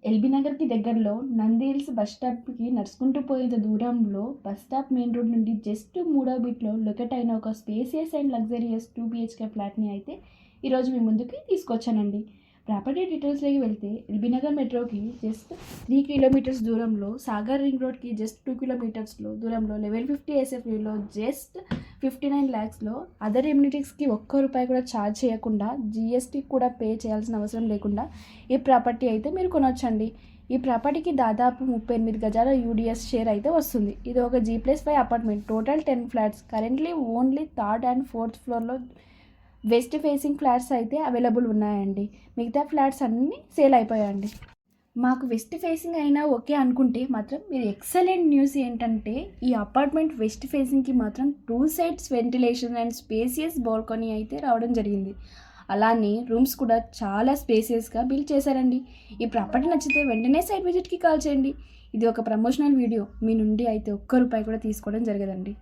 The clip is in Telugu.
ఎల్బీ నగర్కి దగ్గరలో నంది హిల్స్ బస్ స్టాప్కి నడుచుకుంటూ పోయేంత దూరంలో బస్ స్టాప్ మెయిన్ రోడ్ నుండి జస్ట్ 3వ బిట్లో లొకేట్ అయిన ఒక స్పేసియస్ అండ్ లగ్జరియస్ 2 BHK ఫ్లాట్ని అయితే ఈరోజు మీ ముందుకి తీసుకొచ్చానండి. ప్రాపర్టీ డీటెయిల్స్లోకి వెళ్తే ఎల్బీ నగర్ మెట్రోకి జస్ట్ 3 కిలోమీటర్స్ దూరంలో, సాగర్ రింగ్ రోడ్కి జస్ట్ 2 కిలోమీటర్స్లో దూరంలో 1150 SFలో జస్ట్ 59 lakhsలో అదర్ ఎమ్యూనిటీస్కి ₹1 కూడా ఛార్జ్ చేయకుండా, GST కూడా పే చేయాల్సిన అవసరం లేకుండా ఈ ప్రాపర్టీ అయితే మీరు కొనవచ్చండి. ఈ ప్రాపర్టీకి దాదాపు 38 గజాల UDS షేర్ అయితే వస్తుంది. ఇది ఒక G+5 apartment. Total 10 flats. Currently only 3rd and 4th ఫ్లోర్లో వెస్ట్ ఫేసింగ్ ఫ్లాట్స్ అయితే అవైలబుల్ ఉన్నాయండి. మిగతా ఫ్లాట్స్ అన్నీ సేల్ అయిపోయాయండి. మాకు వెస్ట్ ఫేసింగ్ అయినా ఓకే అనుకుంటే మాత్రం మీరు ఎక్సలెంట్ న్యూస్ ఏంటంటే ఈ అపార్ట్మెంట్ వెస్ట్ ఫేసింగ్కి మాత్రం 2 sides ventilation and spacious balcony అయితే రావడం జరిగింది. అలానే రూమ్స్ కూడా చాలా స్పేసియస్గా బిల్డ్ చేశారండి. ఈ ప్రాపర్టీ నచ్చితే వెంటనే సైట్ విజిట్కి కాల్ చేయండి. ఇది ఒక ప్రమోషనల్ వీడియో. మీ నుండి అయితే ₹1 కూడా తీసుకోవడం జరగదండి.